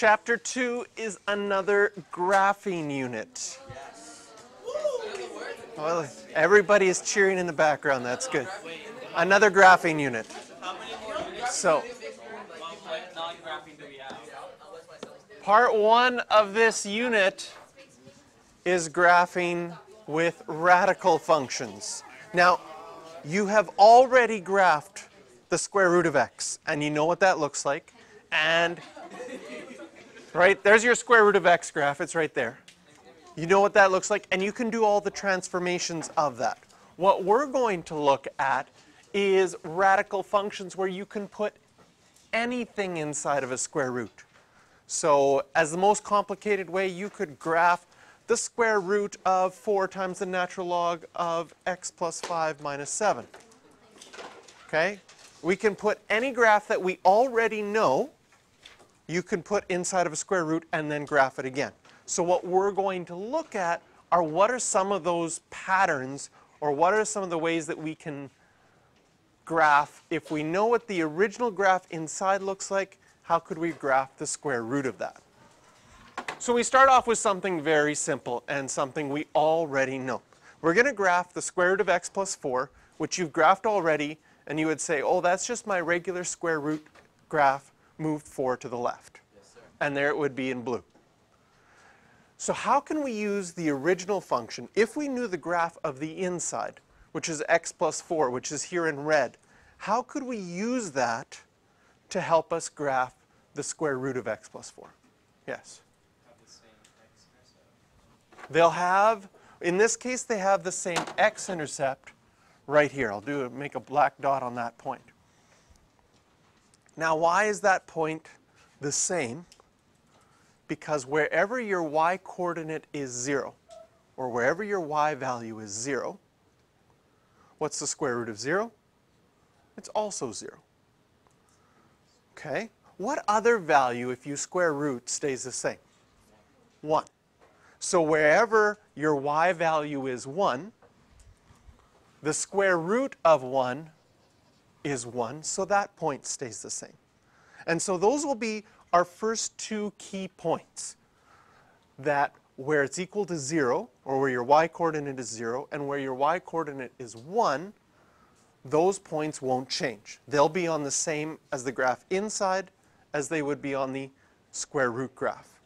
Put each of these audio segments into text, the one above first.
Chapter 2 is another graphing unit. Well, everybody is cheering in the background. That's good. Another graphing unit. So, part 1 of this unit is graphing with radical functions. Now, you have already graphed the square root of x, and you know what that looks like. And, right, there's your square root of x graph. It's right there. You know what that looks like, and you can do all the transformations of that. What we're going to look at is radical functions where you can put anything inside of a square root. So as the most complicated way, you could graph the square root of 4 times the natural log of x plus 5 minus 7. Okay? We can put any graph that we already know, you can put inside of a square root and then graph it again. So what we're going to look at are what are some of those patterns, or what are some of the ways that we can graph. If we know what the original graph inside looks like, how could we graph the square root of that? So we start off with something very simple and something we already know. We're going to graph the square root of x plus 4, which you've graphed already, and you would say, oh, that's just my regular square root graph moved 4 to the left. Yes, sir. And there it would be in blue. So how can we use the original function if we knew the graph of the inside, which is x plus 4, which is here in red? How could we use that to help us graph the square root of x plus 4? Yes? Have the same x-intercept. They'll have, in this case, they have the same x-intercept right here. I'll make a black dot on that point. Now, why is that point the same? Because wherever your y-coordinate is 0, or wherever your y value is 0, what's the square root of 0? It's also 0. Okay? What other value, if you square root, stays the same? 1. So wherever your y value is 1, the square root of 1 is 1, so that point stays the same. And so those will be our first 2 key points, that where it's equal to 0, or where your y-coordinate is 0, and where your y-coordinate is 1, those points won't change. They'll be on the same as the graph inside as they would be on the square root graph.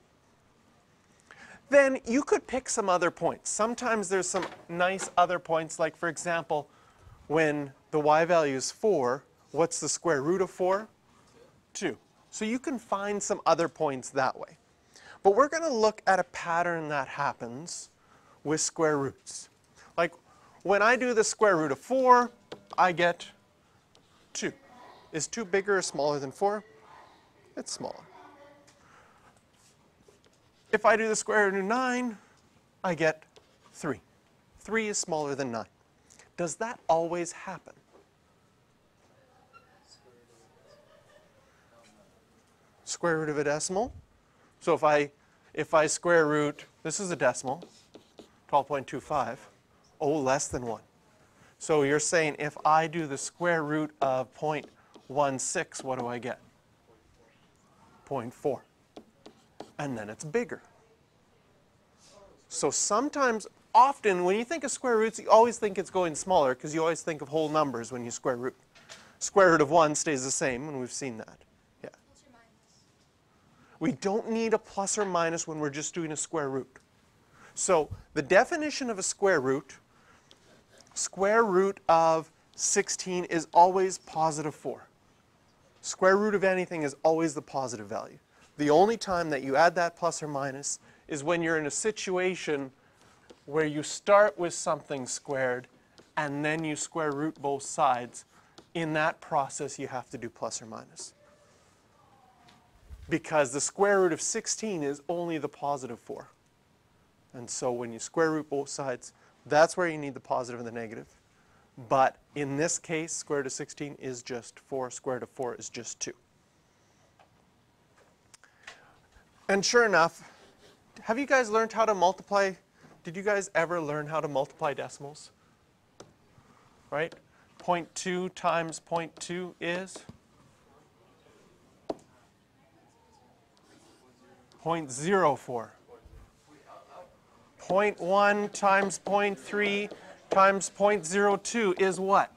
Then you could pick some other points. Sometimes there's some nice other points, like for example, when the y value is 4, what's the square root of 4? 2. So you can find some other points that way. But we're going to look at a pattern that happens with square roots. Like when I do the square root of 4, I get 2. Is 2 bigger or smaller than 4? It's smaller. If I do the square root of 9, I get 3. 3 is smaller than 9. Does that always happen? Square root of a decimal. So if I square root, this is a decimal, 12.25, oh, less than 1. So you're saying if I do the square root of 0.16, what do I get? 0.4. And then it's bigger. So sometimes, often, when you think of square roots, you always think it's going smaller because you always think of whole numbers when you square root. Square root of 1 stays the same, and we've seen that. Yeah. Plus or minus. We don't need a plus or minus when we're just doing a square root. So the definition of a square root of 16 is always positive 4. Square root of anything is always the positive value. The only time that you add that plus or minus is when you're in a situation where you start with something squared and then you square root both sides. In that process, you have to do plus or minus. Because the square root of 16 is only the positive 4. And so when you square root both sides, that's where you need the positive and the negative. But in this case, square root of 16 is just 4. Square root of 4 is just 2. And sure enough, have you guys learned how to multiply? Did you guys ever learn how to multiply decimals? Right? 0.2 times 0.2 is? 0.04. 0.1 times 0.3 times 0.02 is what?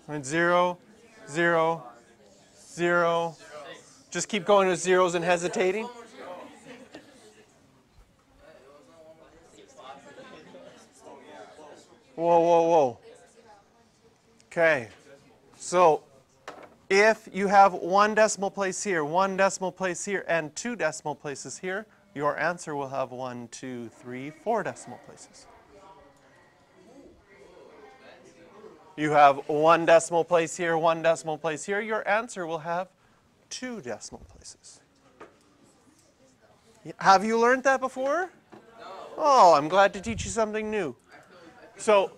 0.000. Just keep going with zeros and hesitating. Whoa, whoa, whoa. Okay. So if you have one decimal place here, one decimal place here, and two decimal places here, your answer will have 1, 2, 3, 4 decimal places. You have one decimal place here, one decimal place here, your answer will have 2 decimal places. Have you learned that before? No. Oh, I'm glad to teach you something new. So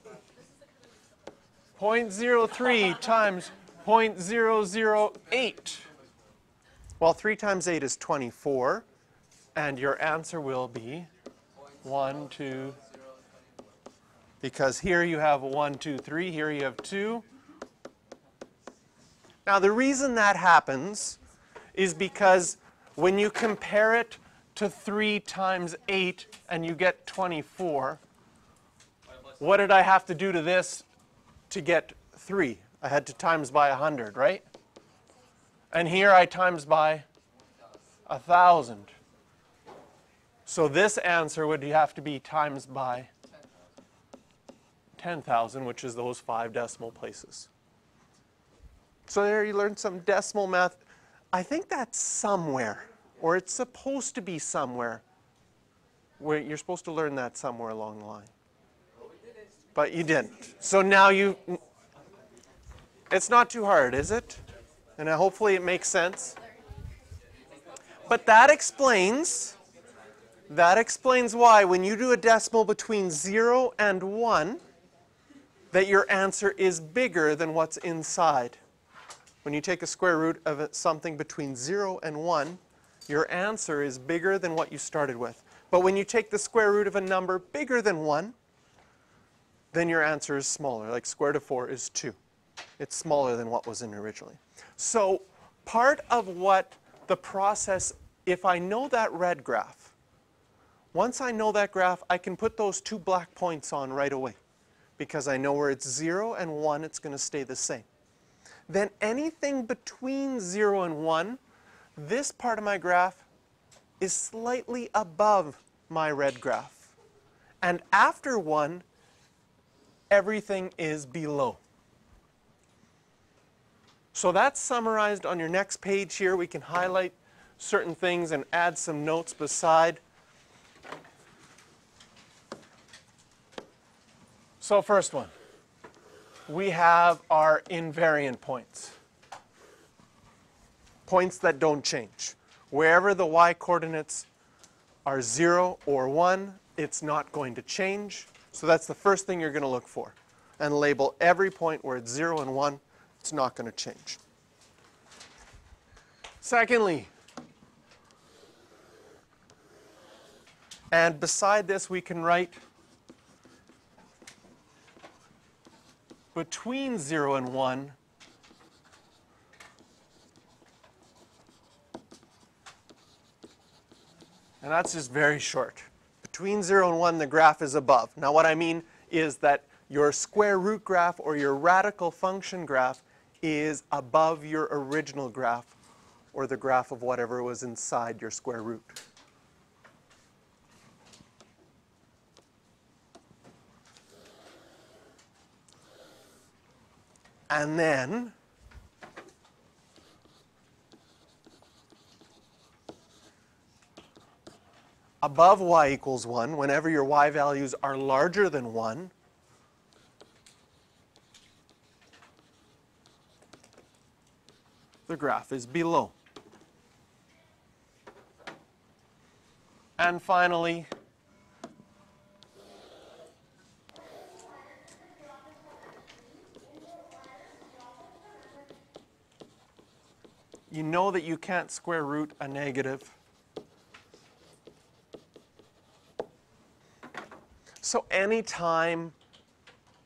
0.03 times 0.008. Well, 3 times 8 is 24, and your answer will be 1, 2, because here you have 1, 2, 3, here you have 2. Now, the reason that happens is because when you compare it to 3 times 8 and you get 24, what did I have to do to this to get 3? I had to times by 100, right? And here I times by 1,000. So this answer would have to be times by 10,000, which is those 5 decimal places. So there you learned some decimal math. I think that's somewhere, or it's supposed to be somewhere. Where you're supposed to learn that somewhere along the line. But you didn't. So now it's not too hard, is it? And hopefully it makes sense. But that explains why when you do a decimal between 0 and 1, that your answer is bigger than what's inside. When you take a square root of something between 0 and 1, your answer is bigger than what you started with. But when you take the square root of a number bigger than 1, then your answer is smaller. Like square root of 4 is 2. It's smaller than what was in originally. So part of what the process, if I know that red graph, once I know that graph, I can put those 2 black points on right away. Because I know where it's 0 and 1, it's going to stay the same. Then anything between 0 and 1, this part of my graph is slightly above my red graph. And after 1, everything is below. So that's summarized on your next page here. We can highlight certain things and add some notes beside. So first one, we have our invariant points. Points that don't change. Wherever the y-coordinates are 0 or 1, it's not going to change. So that's the first thing you're going to look for. And label every point where it's 0 and 1, it's not going to change. Secondly, and beside this we can write between 0 and 1, and that's just very short. Between 0 and 1, the graph is above. Now what I mean is that your square root graph or your radical function graph is above your original graph or the graph of whatever was inside your square root. And then above y equals 1, whenever your y values are larger than 1, the graph is below. And finally, you know that you can't square root a negative. So anytime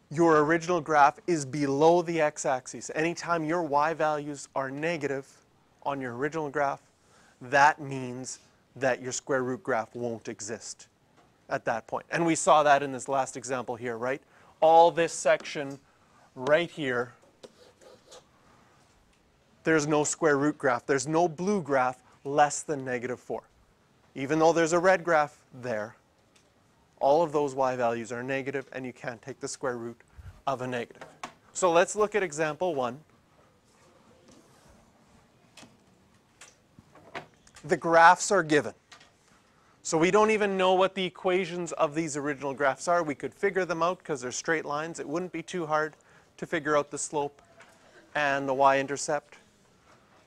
your original graph is below the x-axis. Anytime your y values are negative on your original graph, that means that your square root graph won't exist at that point. And we saw that in this last example here, right? All this section right here, there's no square root graph. There's no blue graph less than -4. Even though there's a red graph there, all of those y values are negative, and you can't take the square root of a negative. So let's look at example 1. The graphs are given. So we don't even know what the equations of these original graphs are. We could figure them out because they're straight lines. It wouldn't be too hard to figure out the slope and the y-intercept.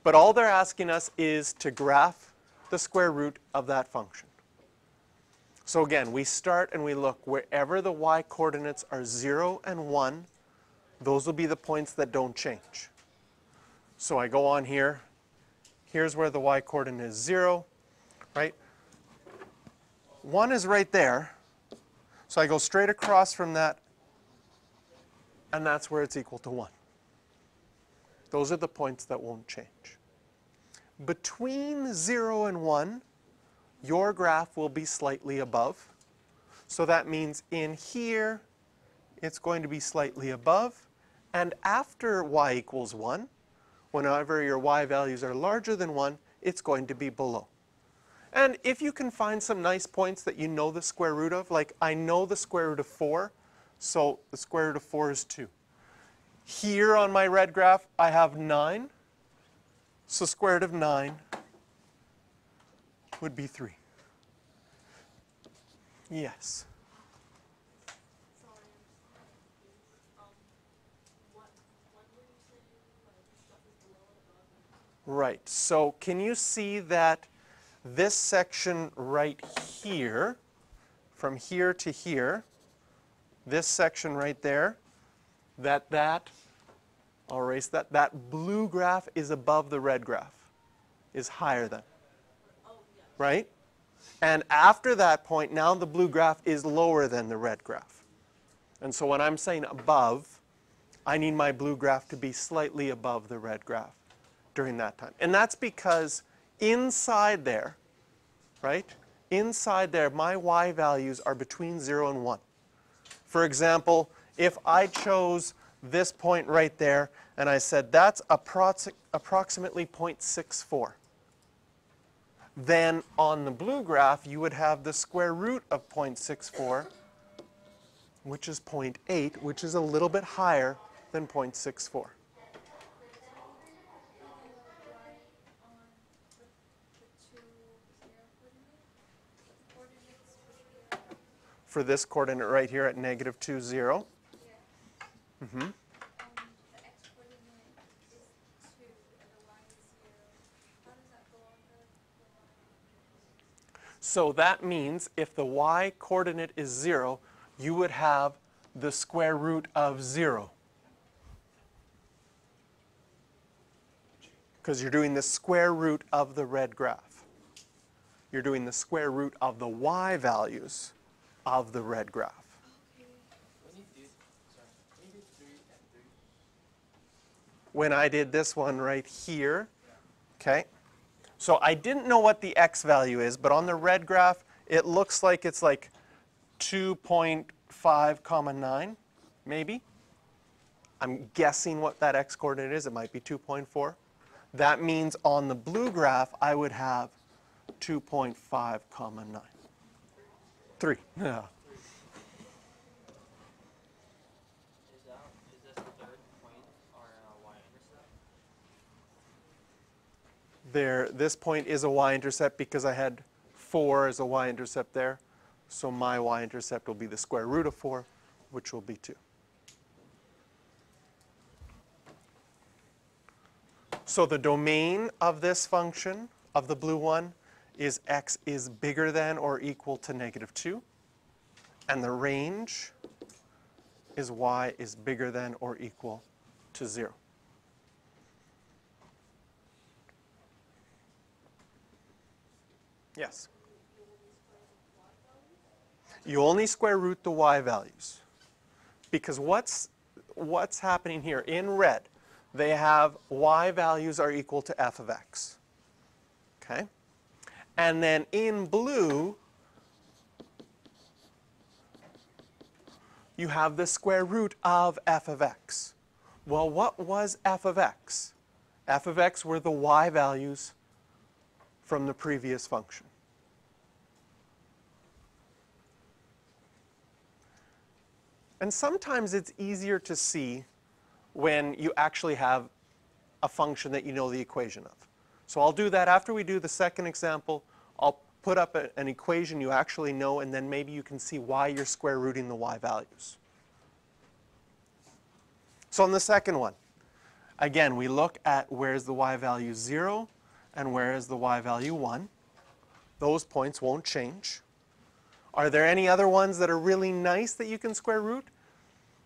But all they're asking us is to graph the square root of that function. So again, we start and we look wherever the y-coordinates are 0 and 1, those will be the points that don't change. So I go on here. Here's where the y-coordinate is 0, right? 1 is right there. So I go straight across from that, and that's where it's equal to 1. Those are the points that won't change. Between 0 and 1, your graph will be slightly above. So that means in here, it's going to be slightly above. And after y equals 1, whenever your y values are larger than 1, it's going to be below. And if you can find some nice points that you know the square root of, like I know the square root of 4, so the square root of 4 is 2. Here on my red graph, I have 9. So square root of 9 would be 3. Yes. Right. So can you see that this section right here, from here to here, this section right there, I'll erase that, that blue graph is above the red graph, is higher than, right? And after that point, now the blue graph is lower than the red graph. And so when I'm saying above, I need my blue graph to be slightly above the red graph during that time. And that's because inside there, right? Inside there, my y values are between 0 and 1. For example, if I chose this point right there, and I said that's approximately 0.64, then on the blue graph, you would have the square root of 0.64, which is 0.8, which is a little bit higher than 0.64. For this coordinate right here at -2, 0. Mm-hmm. So that means if the y coordinate is 0, you would have the square root of 0. Because you're doing the square root of the red graph. You're doing the square root of the y values of the red graph. When I did this one right here, okay? So I didn't know what the x value is, but on the red graph, it looks like it's like 2.5, 9, maybe. I'm guessing what that x coordinate is. It might be 2.4. That means on the blue graph, I would have 2.5, 9. 3. Yeah. Is this third point or y-intercept? This point is a y-intercept because I had 4 as a y-intercept there. So my y-intercept will be the square root of 4, which will be 2. So the domain of this function, of the blue one, is x is bigger than or equal to -2. And the range is y is bigger than or equal to 0. Yes? You only square root the y values. Because what's happening here in red, they have y values are equal to f of x. Okay? And then in blue, you have the square root of f of x. Well, what was f of x? F of x were the y values from the previous function. And sometimes it's easier to see when you actually have a function that you know the equation of. So I'll do that after we do the second example. I'll put up an equation you actually know, and then maybe you can see why you're square rooting the y values. So on the second one, again, we look at where is the y value 0 and where is the y value 1. Those points won't change. Are there any other ones that are really nice that you can square root?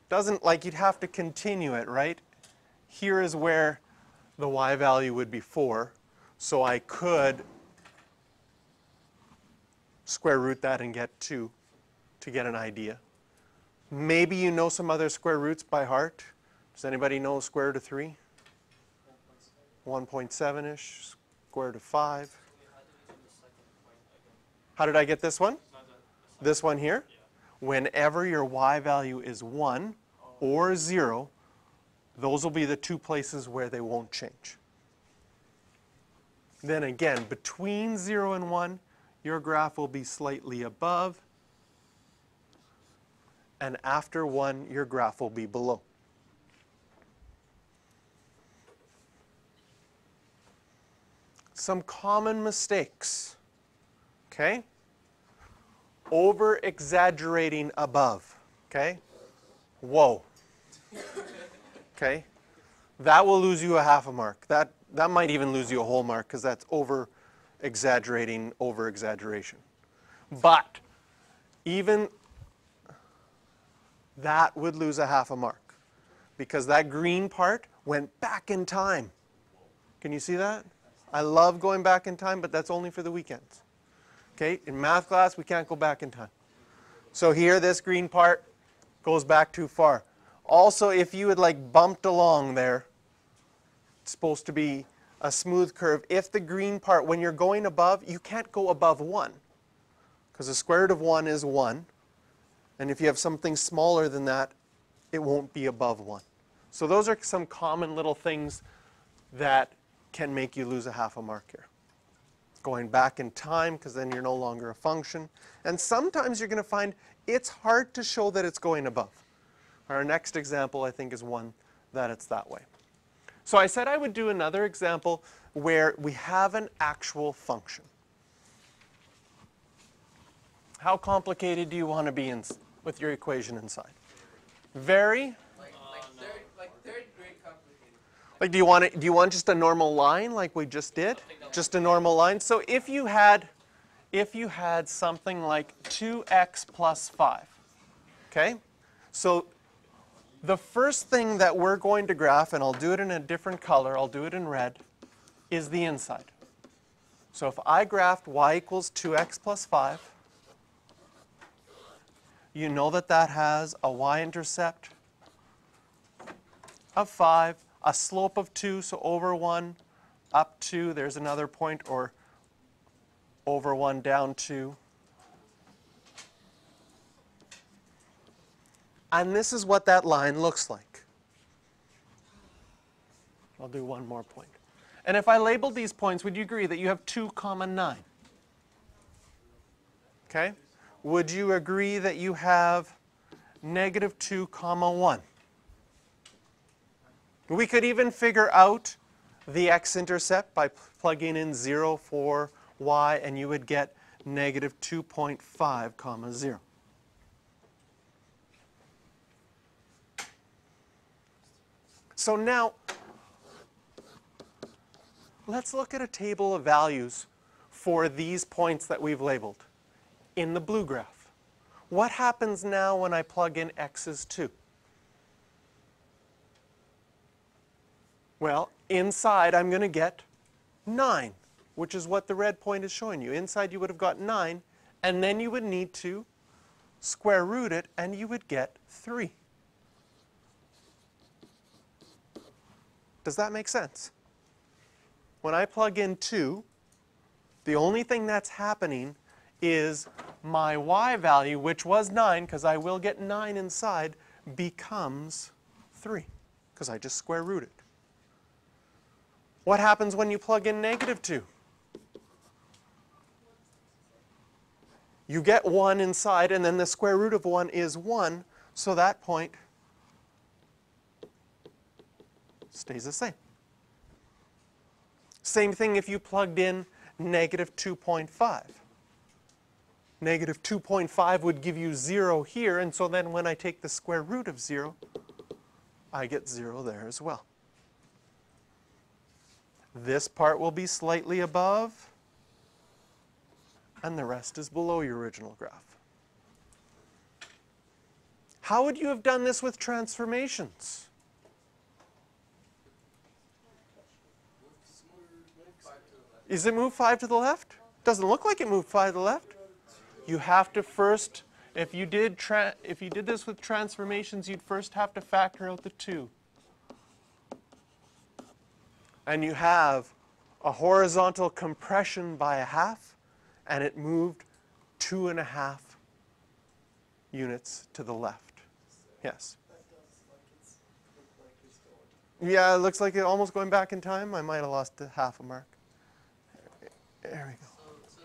Doesn't, like, you'd have to continue it, right? Here is where the y value would be 4. So I could square root that and get 2 to get an idea. Maybe you know some other square roots by heart. Does anybody know square root of 3? 1.7-ish, square root of 5. How did I get this one? This one here? Whenever your y value is 1 or 0, those will be the two places where they won't change. Then again, between 0 and 1, your graph will be slightly above. And after 1, your graph will be below. Some common mistakes. Okay? Over-exaggerating above. Okay? Whoa. Okay? That will lose you a half a mark. That might even lose you a whole mark because that's over-exaggerating, over-exaggeration. But even that would lose a half a mark because that green part went back in time. Can you see that? I love going back in time, but that's only for the weekends. Okay? In math class, we can't go back in time. So here, this green part goes back too far. Also, if you had like bumped along there, it's supposed to be a smooth curve. If the green part, when you're going above, you can't go above 1 because the square root of 1 is 1. And if you have something smaller than that, it won't be above 1. So those are some common little things that can make you lose a half a mark here. Going back in time, because then you're no longer a function. And sometimes you're going to find it's hard to show that it's going above. Our next example, I think, is one that it's that way. So I said I would do another example where we have an actual function. How complicated do you want to be with your equation inside? Very? Like third grade complicated. Like, do you want just a normal line like we just did? Just a normal line. So if you had something like 2x plus 5, okay? So the first thing that we're going to graph, and I'll do it in a different color, I'll do it in red, is the inside. So if I graphed y equals 2x plus 5, you know that that has a y-intercept of 5, a slope of 2, so over 1, up 2, there's another point, or over 1, down 2. And this is what that line looks like. I'll do one more point. And if I labeled these points, would you agree that you have 2, 9? Okay? Would you agree that you have -2, 1? We could even figure out the x-intercept by plugging in 0 for y, and you would get -2.5, 0. So now, let's look at a table of values for these points that we've labeled in the blue graph. What happens now when I plug in x is 2? Well, inside I'm going to get 9, which is what the red point is showing you. Inside you would have got 9, and then you would need to square root it, and you would get 3. Does that make sense? When I plug in 2, the only thing that's happening is my y value, which was 9, because I will get 9 inside, becomes 3, because I just square rooted. What happens when you plug in -2? You get 1 inside, and then the square root of 1 is 1, so that point stays the same. Same thing if you plugged in -2.5. -2.5 would give you 0 here, and so then when I take the square root of 0, I get 0 there as well. This part will be slightly above, and the rest is below your original graph. How would you have done this with transformations? Is it moved 5 to the left? Doesn't look like it moved 5 to the left. You have to first, if you did this with transformations, you'd first have to factor out the 2. And you have a horizontal compression by 1/2, and it moved 2.5 units to the left. Yes? Yeah, it looks like it's almost going back in time. I might have lost half a mark. There we go. So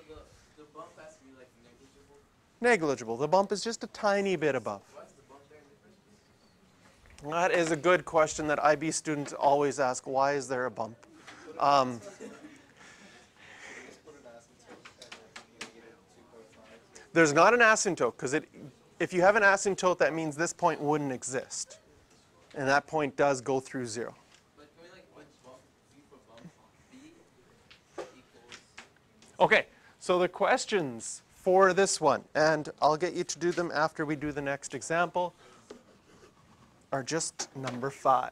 the bump has to be like negligible? Negligible. The bump is just a tiny bit above. Why is the bump there in the first place? That is a good question that IB students always ask. Why is there a bump? There's not an asymptote, because if you have an asymptote, that means this point wouldn't exist. And that point does go through 0. But can we like put bump, B for bump on B equals... Okay, so the questions for this one, and I'll get you to do them after we do the next example, are just number 5.